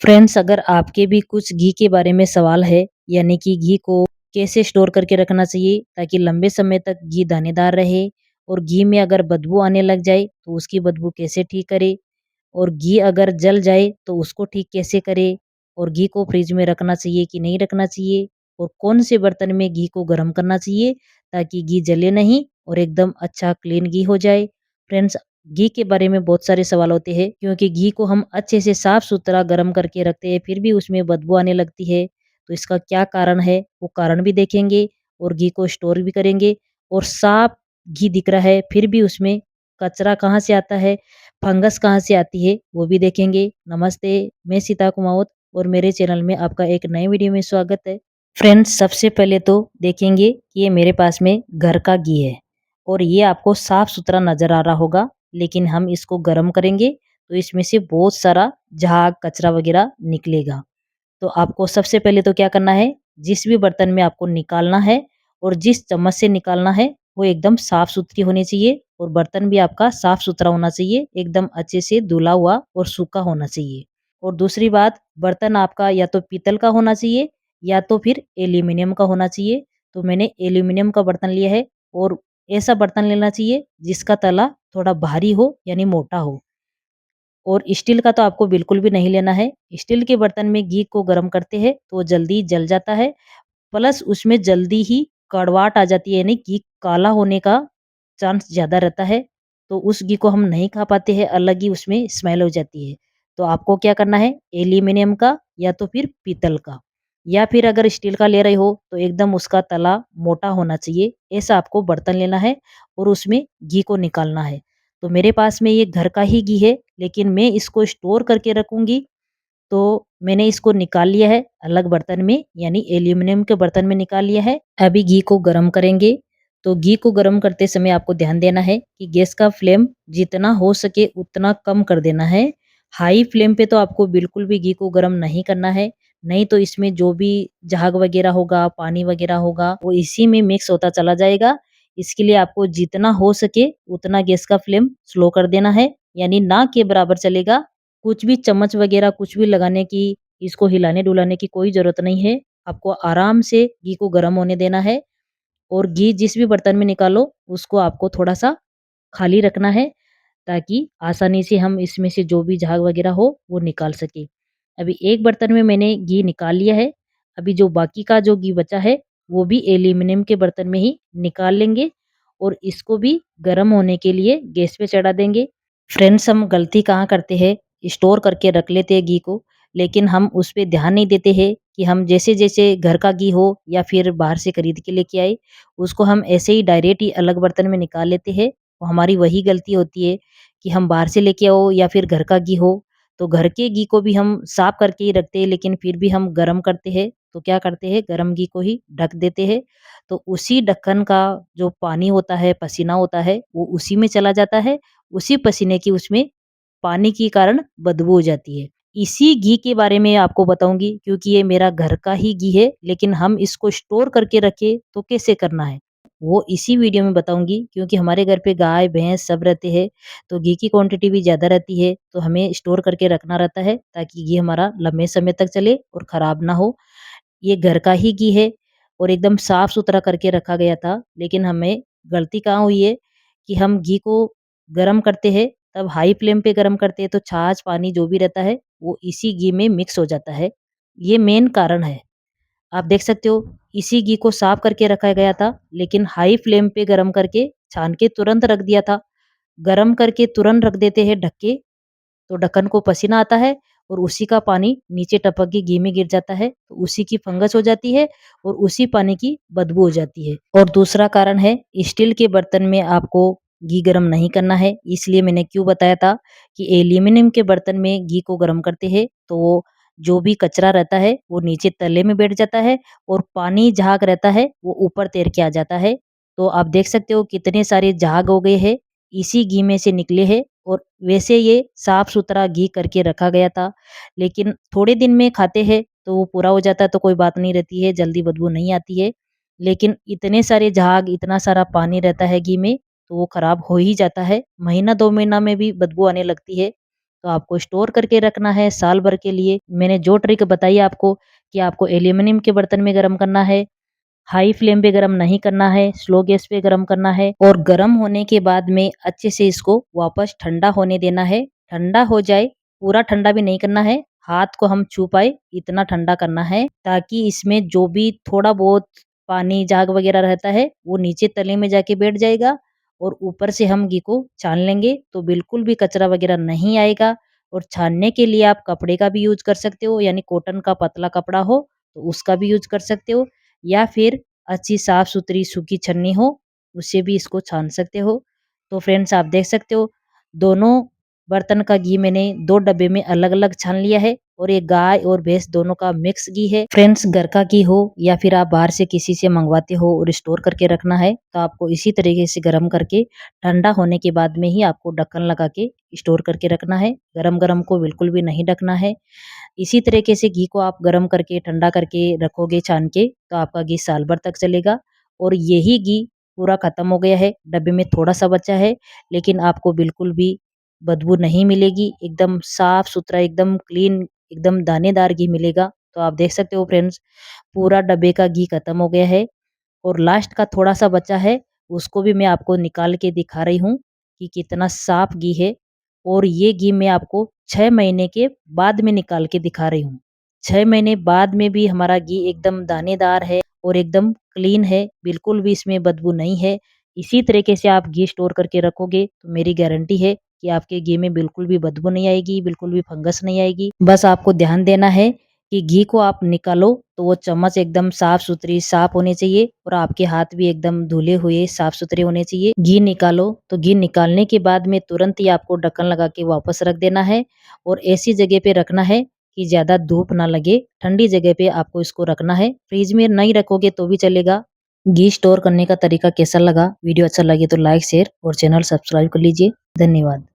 Friends, अगर आपके भी कुछ घी के बारे में सवाल है, यानी कि घी को कैसे स्टोर करके रखना चाहिए ताकि लंबे समय तक घी दानेदार रहे, और घी में अगर बदबू आने लग जाए तो उसकी बदबू कैसे ठीक करे, और घी अगर जल जाए तो उसको ठीक कैसे करे, और घी को फ्रिज में रखना चाहिए कि नहीं रखना चाहिए, और कौन से बर्तन में घी को गर्म करना चाहिए ताकि घी जले नहीं और एकदम अच्छा क्लीन घी हो जाए। फ्रेंड्स, घी के बारे में बहुत सारे सवाल होते हैं, क्योंकि घी को हम अच्छे से साफ सुथरा गर्म करके रखते हैं फिर भी उसमें बदबू आने लगती है। तो इसका क्या कारण है, वो कारण भी देखेंगे, और घी को स्टोर भी करेंगे। और साफ घी दिख रहा है फिर भी उसमें कचरा कहाँ से आता है, फंगस कहाँ से आती है, वो भी देखेंगे। नमस्ते, मैं सीता कुमावत, और मेरे चैनल में आपका एक नए वीडियो में स्वागत है। फ्रेंड्स, सबसे पहले तो देखेंगे कि ये मेरे पास में घर का घी है, और ये आपको साफ सुथरा नज़र आ रहा होगा, लेकिन हम इसको गर्म करेंगे तो इसमें से बहुत सारा झाग कचरा वगैरह निकलेगा। तो आपको सबसे पहले तो क्या करना है, जिस भी बर्तन में आपको निकालना है और जिस चम्मच से निकालना है वो एकदम साफ सुथरी होनी चाहिए, और बर्तन भी आपका साफ सुथरा होना चाहिए, एकदम अच्छे से धुला हुआ और सूखा होना चाहिए। और दूसरी बात, बर्तन आपका या तो पीतल का होना चाहिए या तो फिर एल्यूमिनियम का होना चाहिए। तो मैंने एल्यूमिनियम का बर्तन लिया है, और ऐसा बर्तन लेना चाहिए जिसका तला थोड़ा भारी हो यानी मोटा हो। और स्टील का तो आपको बिल्कुल भी नहीं लेना है। स्टील के बर्तन में घी को गर्म करते हैं तो वो जल्दी जल जाता है, प्लस उसमें जल्दी ही कड़वाहट आ जाती है, यानी घी काला होने का चांस ज़्यादा रहता है। तो उस घी को हम नहीं खा पाते हैं, अलग ही उसमें स्मेल हो जाती है। तो आपको क्या करना है, एल्यूमिनियम का या तो फिर पीतल का, या फिर अगर स्टील का ले रहे हो तो एकदम उसका तला मोटा होना चाहिए, ऐसा आपको बर्तन लेना है और उसमें घी को निकालना है। तो मेरे पास में ये घर का ही घी है, लेकिन मैं इसको स्टोर करके रखूँगी। तो मैंने इसको निकाल लिया है अलग बर्तन में, यानी एल्यूमिनियम के बर्तन में निकाल लिया है। अभी घी को गरम करेंगे। तो घी को गरम करते समय आपको ध्यान देना है कि गैस का फ्लेम जितना हो सके उतना कम कर देना है। हाई फ्लेम पे तो आपको बिल्कुल भी घी को गरम नहीं करना है, नहीं तो इसमें जो भी झाग वगैरह होगा, पानी वगैरह होगा, वो इसी में मिक्स होता चला जाएगा। इसके लिए आपको जितना हो सके उतना गैस का फ्लेम स्लो कर देना है, यानी ना के बराबर चलेगा। कुछ भी चम्मच वगैरह कुछ भी लगाने की, इसको हिलाने-डुलाने की कोई ज़रूरत नहीं है। आपको आराम से घी को गरम होने देना है, और घी जिस भी बर्तन में निकालो उसको आपको थोड़ा-सा खाली रखना है, ताकि आसानी से हम इसमें से जो भी झाग वगैरह हो वो निकाल सकें। अभी एक बर्तन में मैंने घी निकाल लिया है। अभी जो बाकी का जो घी बचा है वो भी एल्यूमीनियम के बर्तन में ही निकाल लेंगे, और इसको भी गर्म होने के लिए गैस पे चढ़ा देंगे। फ्रेंड्स, हम गलती कहाँ करते हैं, स्टोर करके रख लेते हैं घी को, लेकिन हम उस पे ध्यान नहीं देते हैं कि हम जैसे-जैसे घर का घी हो या फिर बाहर से खरीद के लेके आए, उसको हम ऐसे ही डायरेक्ट ही अलग बर्तन में निकाल लेते हैं। वो हमारी वही गलती होती है कि हम बाहर से लेके आओ या फिर घर का घी हो, तो घर के घी को भी हम साफ करके ही रखते हैं, लेकिन फिर भी हम गरम करते हैं तो क्या करते हैं, गरम घी को ही ढक देते हैं। तो उसी ढक्कन का जो पानी होता है, पसीना होता है, वो उसी में चला जाता है। उसी पसीने की उसमें पानी के कारण बदबू हो जाती है। इसी घी के बारे में आपको बताऊँगी, क्योंकि ये मेरा घर का ही घी है, लेकिन हम इसको स्टोर करके रखें तो कैसे करना है, वो इसी वीडियो में बताऊँगी। क्योंकि हमारे घर पे गाय, भैंस सब रहते हैं, तो घी की क्वांटिटी भी ज़्यादा रहती है, तो हमें स्टोर करके रखना रहता है ताकि घी हमारा लंबे समय तक चले और खराब ना हो। ये घर का ही घी है और एकदम साफ-सुथरा करके रखा गया था। लेकिन हमें गलती कहाँ हुई है कि हम घी को गरम करते हैं, तब हाई फ्लेम पे गरम करते हैं तो छाछ, पानी जो भी रहता है, वो इसी घी में मिक्स हो जाता है। ये मेन कारण है। आप देख सकते हो, इसी घी को साफ करके रखा गया था, लेकिन हाई फ्लेम पे गरम करके छान के तुरंत रख दिया था। गरम करके तुरंत रख देते हैं ढक के, तो ढक्कन को पसीना आता है और उसी का पानी नीचे टपक के घी में गिर जाता है, तो उसी की फंगस हो जाती है और उसी पानी की बदबू हो जाती है। और दूसरा कारण है, स्टील के बर्तन में आपको घी गरम नहीं करना है। इसलिए मैंने क्यों बताया था कि एल्यूमिनियम के बर्तन में घी को गरम करते हैं तो वो जो भी कचरा रहता है वो नीचे तले में बैठ जाता है, और पानी झाग रहता है वो ऊपर तैर के आ जाता है। तो आप देख सकते हो कितने सारे झाग हो गए हैं, इसी घी में से निकले हैं। और वैसे ये साफ-सुथरा घी करके रखा गया था, लेकिन थोड़े दिन में खाते हैं तो वो पूरा हो जाता है तो कोई बात नहीं रहती है, जल्दी बदबू नहीं आती है। लेकिन इतने सारे झाग, इतना सारा पानी रहता है घी में, तो वो खराब हो ही जाता है। महीना 2 महीना में भी बदबू आने लगती है। तो आपको स्टोर करके रखना है साल भर के लिए। मैंने जो ट्रिक बताई आपको कि आपको एल्यूमीनियम के बर्तन में गरम करना है, हाई फ्लेम पे गरम नहीं करना है, स्लो गैस पे गरम करना है और गरम होने के बाद में अच्छे से इसको वापस ठंडा होने देना है। ठंडा हो जाए, पूरा ठंडा भी नहीं करना है, हाथ को हम छू पाए इतना ठंडा करना है ताकि इसमें जो भी थोड़ा बहुत पानी झाग वगैरह रहता है वो नीचे तले में जाके बैठ जाएगा और ऊपर से हम घी को छान लेंगे तो बिल्कुल भी कचरा वगैरह नहीं आएगा। और छानने के लिए आप कपड़े का भी यूज कर सकते हो, यानी कॉटन का पतला कपड़ा हो तो उसका भी यूज कर सकते हो, या फिर अच्छी साफ-सुथरी सूखी छन्नी हो, उससे भी इसको छान सकते हो। तो फ्रेंड्स आप देख सकते हो, दोनों बर्तन का घी मैंने 2 डब्बे में अलग-अलग छान लिया है और ये गाय और भैंस दोनों का मिक्स घी है। फ्रेंड्स घर का घी हो या फिर आप बाहर से किसी से मंगवाते हो और स्टोर करके रखना है, तो आपको इसी तरीके से गरम करके ठंडा होने के बाद में ही आपको ढक्कन लगा के स्टोर करके रखना है। गरम-गरम को बिल्कुल भी नहीं ढकना है। इसी तरीके से घी को आप गरम करके ठंडा करके रखोगे छान के तो आपका घी साल भर तक चलेगा। और यही घी पूरा खत्म हो गया है, डब्बे में थोड़ा सा बचा है, लेकिन आपको बिल्कुल भी बदबू नहीं मिलेगी, एकदम साफ सुथरा, एकदम क्लीन, एकदम दानेदार घी मिलेगा। तो आप देख सकते हो फ्रेंड्स, पूरा डब्बे का घी खत्म हो गया है और लास्ट का थोड़ा सा बचा है, उसको भी मैं आपको निकाल के दिखा रही हूँ कि कितना साफ घी है। और ये घी मैं आपको 6 महीने के बाद में निकाल के दिखा रही हूँ। 6 महीने बाद में भी हमारा घी एकदम दानेदार है और एकदम क्लीन है, बिल्कुल भी इसमें बदबू नहीं है। इसी तरीके से आप घी स्टोर करके रखोगे तो मेरी गारंटी है कि आपके घी में बिल्कुल भी बदबू नहीं आएगी, बिल्कुल भी फंगस नहीं आएगी। बस आपको ध्यान देना है कि घी को आप निकालो तो वो चम्मच एकदम साफ-सुथरी साफ होनी चाहिए और आपके हाथ भी एकदम धुले हुए साफ-सुथरे होने चाहिए। घी निकालो तो घी निकालने के बाद में तुरंत ही आपको ढक्कन लगा के वापस रख देना है और ऐसी जगह पे रखना है कि ज़्यादा धूप ना लगे, ठंडी जगह पे आपको इसको रखना है। फ्रिज में नहीं रखोगे तो भी चलेगा। घी स्टोर करने का तरीका कैसा लगा? वीडियो अच्छा लगे तो लाइक, शेयर और चैनल सब्सक्राइब कर लीजिए। धन्यवाद।